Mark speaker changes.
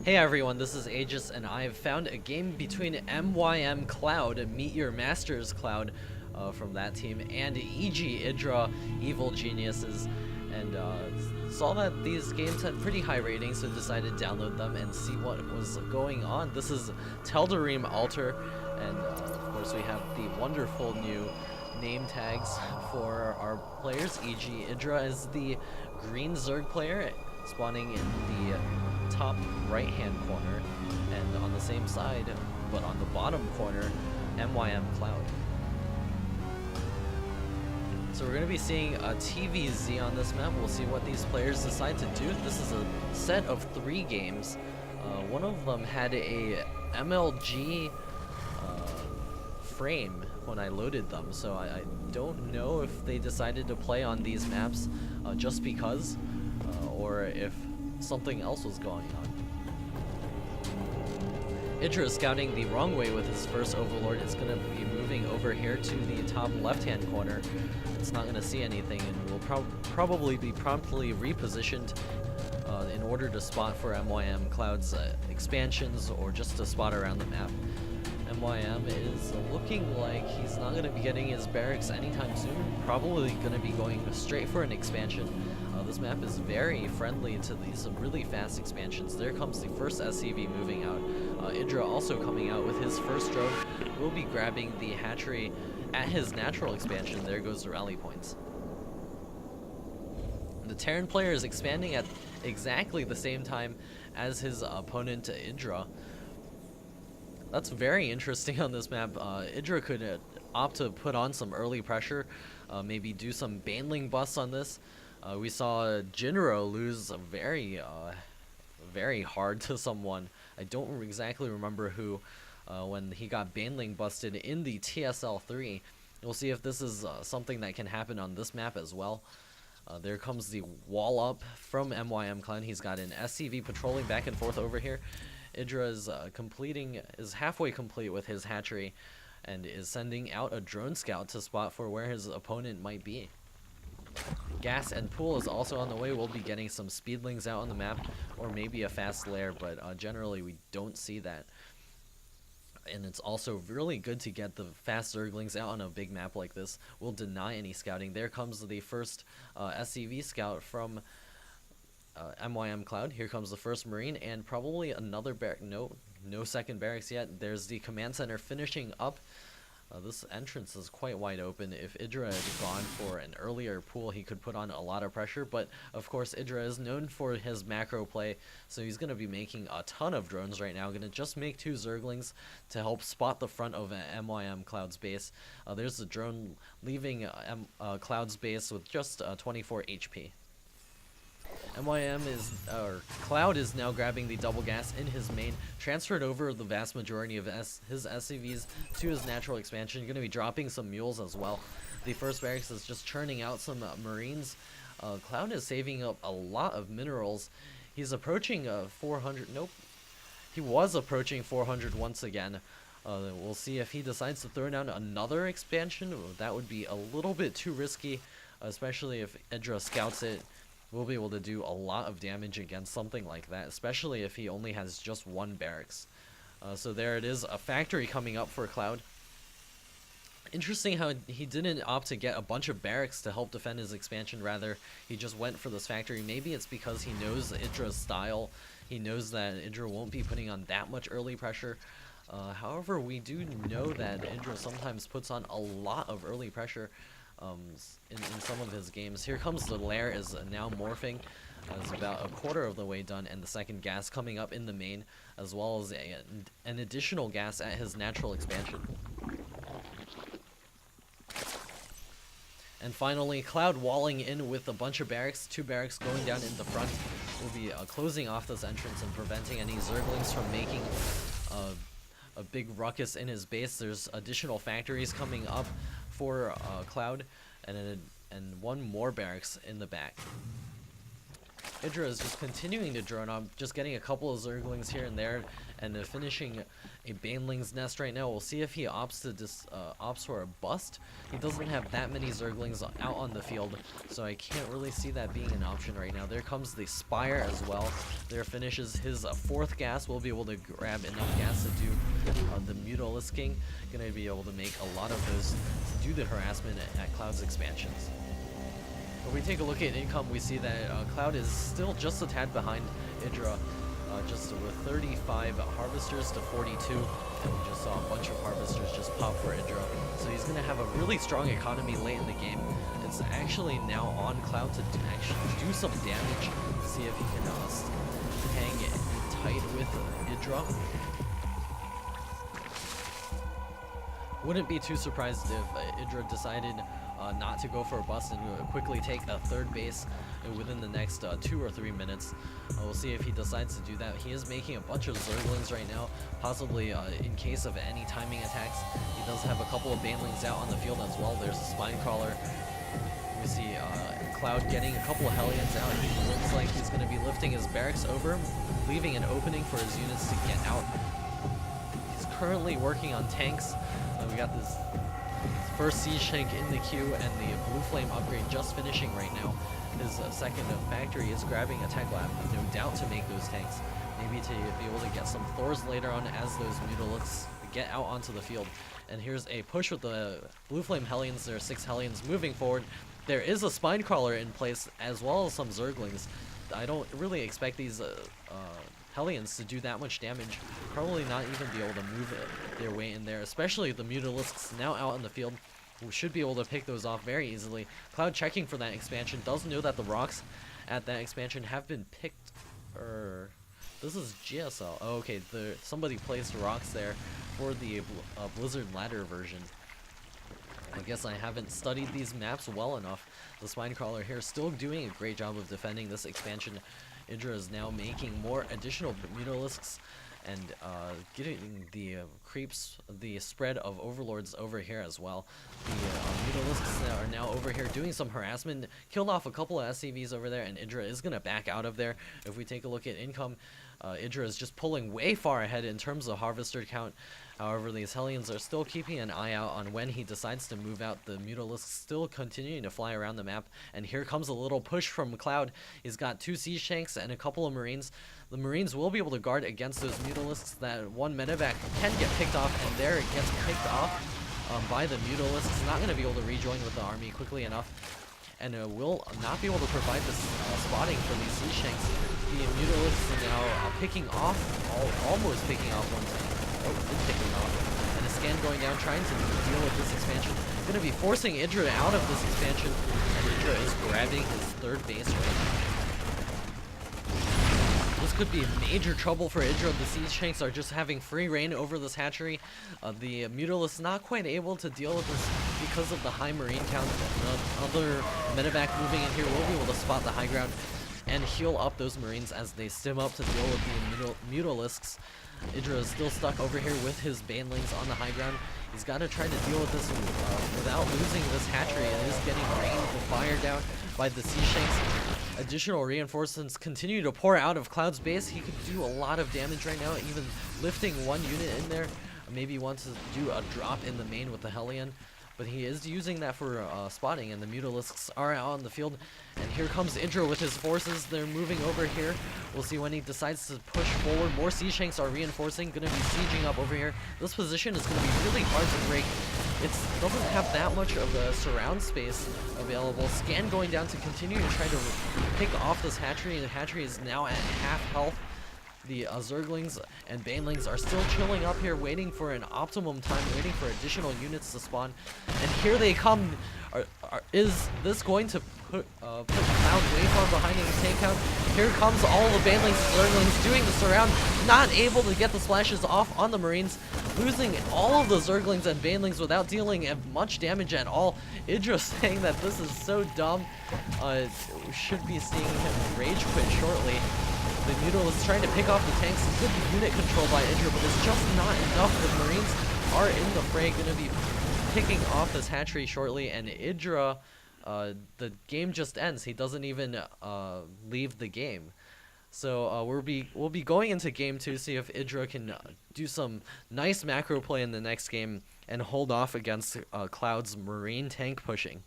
Speaker 1: Hey everyone, this is Aegis, and I've found a game between MYMCloud, Meet Your Masters Cloud, from that team, and EGIdrA, Evil Geniuses, and saw that these games had pretty high ratings, so decided to download them and see what was going on. This is Tel'Darim Altar, and of course we have the wonderful new name tags for our players. EGIdrA is the green Zerg player, spawning in the top right hand corner, and on the same side but on the bottom corner, MYMCloud. So we're going to be seeing a TVZ on this map. We'll see what these players decide to do. This is a set of 3 games. One of them had a MLG frame when I loaded them, so I don't know if they decided to play on these maps just because, or if something else was going on. EGIdrA is scouting the wrong way with his first Overlord. It's going to be moving over here to the top left-hand corner. It's not going to see anything and will probably be promptly repositioned in order to spot for MYMCloud's expansions, or just to spot around the map. MYM is looking like he's not going to be getting his barracks anytime soon. Probably going to be going straight for an expansion. This map is very friendly to these really fast expansions. There comes the first SCV moving out. EGIdrA also coming out with his first drone. Will be grabbing the hatchery at his natural expansion. There goes the rally points. The Terran player is expanding at exactly the same time as his opponent EGIdrA. That's very interesting on this map. EGIdrA could opt to put on some early pressure, maybe do some Baneling busts on this. We saw Jinro lose very hard to someone. I don't exactly remember who, when he got Baneling busted in the TSL3. We'll see if this is something that can happen on this map as well. There comes the wall up from MYMCloud. He's got an SCV patrolling back and forth over here. EGIdrA is halfway complete with his hatchery and is sending out a drone scout to spot for where his opponent might be. Gas and pool is also on the way. We'll be getting some speedlings out on the map, or maybe a fast lair, but generally we don't see that. And it's also really good to get the fast Zerglings out on a big map like this. We'll deny any scouting. There comes the first SCV scout from MYMCloud. Here comes the first Marine, and probably another barrack. No second barracks yet. There's the command center finishing up. This entrance is quite wide open. If EGIdrA had gone for an earlier pool, he could put on a lot of pressure, but of course EGIdrA is known for his macro play, so he's going to be making a ton of drones right now. Going to just make 2 Zerglings to help spot the front of MYMCloud's base. There's the drone leaving Cloud's base with just 24 HP. Cloud is now grabbing the double gas in his main, transferred over the vast majority of his SCVs to his natural expansion. Going to be dropping some mules as well. The first barracks is just churning out some Marines. Cloud is saving up a lot of minerals. He's approaching 400. Nope. He was approaching 400 once again. We'll see if he decides to throw down another expansion. That would be a little bit too risky, especially if EGIdrA scouts it. We'll be able to do a lot of damage against something like that, especially if he only has just 1 barracks. So there it is, a factory coming up for Cloud. Interesting how he didn't opt to get a bunch of barracks to help defend his expansion. Rather, he just went for this factory. Maybe it's because he knows EGIdRA's style. He knows that EGIdrA won't be putting on that much early pressure. However, we do know that EGIdrA sometimes puts on a lot of early pressure in some of his games. Here comes the lair, is now morphing. It's about a quarter of the way done, and the second gas coming up in the main, as well as an additional gas at his natural expansion. And finally, Cloud walling in with a bunch of barracks, 2 barracks going down in the front. Will be closing off this entrance and preventing any Zerglings from making a big ruckus in his base. There's additional factories coming up for Cloud, and 1 more barracks in the back. EGIdrA is just continuing to drone on, just getting a couple of Zerglings here and there, and finishing a Baneling's nest right now. We'll see if he opts for a bust. He doesn't have that many Zerglings out on the field, so I can't really see that being an option right now. There comes the Spire as well. There finishes his fourth gas. We'll be able to grab enough gas to do the Mutalisk King. Gonna be able to make a lot of those to do the harassment at Cloud's expansions. If we take a look at income, we see that Cloud is still just a tad behind EGIdrA, just with 35 harvesters to 42, and we just saw a bunch of harvesters just pop for EGIdrA. So he's going to have a really strong economy late in the game. It's actually now on Cloud to actually do some damage, see if he can hang it tight with EGIdrA. Wouldn't be too surprised if EGIdrA decided not to go for a bust and quickly take a third base within the next 2 or 3 minutes. We'll see if he decides to do that. He is making a bunch of Zerglings right now, possibly in case of any timing attacks. He does have a couple of Banelings out on the field as well. There's a Spinecrawler. We see Cloud getting a couple of Hellions out. He looks like he's going to be lifting his barracks over, leaving an opening for his units to get out. He's currently working on tanks. We got this first Siege Tank in the queue, and the Blue Flame upgrade just finishing right now. His second factory is grabbing a tech lab, no doubt, to make those tanks. Maybe to be able to get some Thors later on as those Mutalisks get out onto the field. And here's a push with the Blue Flame Hellions. There are 6 Hellions moving forward. There is a Spinecrawler in place, as well as some Zerglings. I don't really expect these Hellions to do that much damage. Probably not even be able to move their way in there, especially the Mutalisks now out in the field. We should be able to pick those off very easily. Cloud checking for that expansion does know that the rocks at that expansion have been picked. This is GSL. Oh, okay, somebody placed rocks there for the Blizzard Ladder version. I guess I haven't studied these maps well enough. The Spinecrawler here still doing a great job of defending this expansion. EGIdrA is now making more additional Mutalisks and getting the creeps, the spread of Overlords over here as well. The Mutalisks are now over here doing some harassment, killed off a couple of SCVs over there, and EGIdrA is going to back out of there. If we take a look at income, EGIdrA is just pulling way far ahead in terms of harvester count. However, these Hellions are still keeping an eye out on when he decides to move out. The Mutalisks still continuing to fly around the map, and here comes a little push from Cloud. He's got 2 Siege Tanks and a couple of Marines. The Marines will be able to guard against those Mutalisks. That one medevac can get picked off, and there it gets picked off by the Mutalisks. Not going to be able to rejoin with the army quickly enough, and will not be able to provide this spotting for these Siege Tanks. The Mutalisks are now picking off, almost picking off one tank. Oh, it's picking off. And a scan going down, trying to deal with this expansion. Going to be forcing EGIdrA out of this expansion, and EGIdrA is grabbing his third base right now. This could be major trouble for EGIdrA. The Siege Tanks are just having free reign over this hatchery. The Mutalisks not quite able to deal with this because of the high Marine count. Other medevac moving in here will be able to spot the high ground and heal up those Marines as they stim up to deal with the Mutalisks. EGIdrA is still stuck over here with his Banelings on the high ground. He's got to try to deal with this without losing this hatchery, and is getting rained and fired down by the Siege Tanks. Additional reinforcements continue to pour out of Cloud's base. He could do a lot of damage right now, even lifting one unit in there. Maybe wants to do a drop in the main with the Hellion, but he is using that for spotting, and the Mutalisks are out on the field. And here comes EGIdrA with his forces. They're moving over here. We'll see when he decides to push forward. More Siege Tanks are reinforcing, going to be sieging up over here. This position is going to be really hard to break. It doesn't have that much of a surround space available. Scan going down to continue to try to pick off this hatchery. The hatchery is now at half health. The Zerglings and Banelings are still chilling up here, waiting for an optimum time, waiting for additional units to spawn. And here they come. Is this going to put Cloud way far behind in the tank count? Here comes all the Banelings and Zerglings doing the surround, not able to get the splashes off on the Marines, losing all of the Zerglings and Banelings without dealing much damage at all. EGIdrA saying that this is so dumb. We should be seeing him rage quit shortly. The Mutalisks trying to pick off the tanks. Good unit control by EGIdrA, but it's just not enough. The Marines are in the fray, going to be picking off this hatchery shortly, and EGIdrA the game just ends. He doesn't even leave the game. So we'll be going into game 2, see if EGIdrA can do some nice macro play in the next game and hold off against Cloud's Marine tank pushing.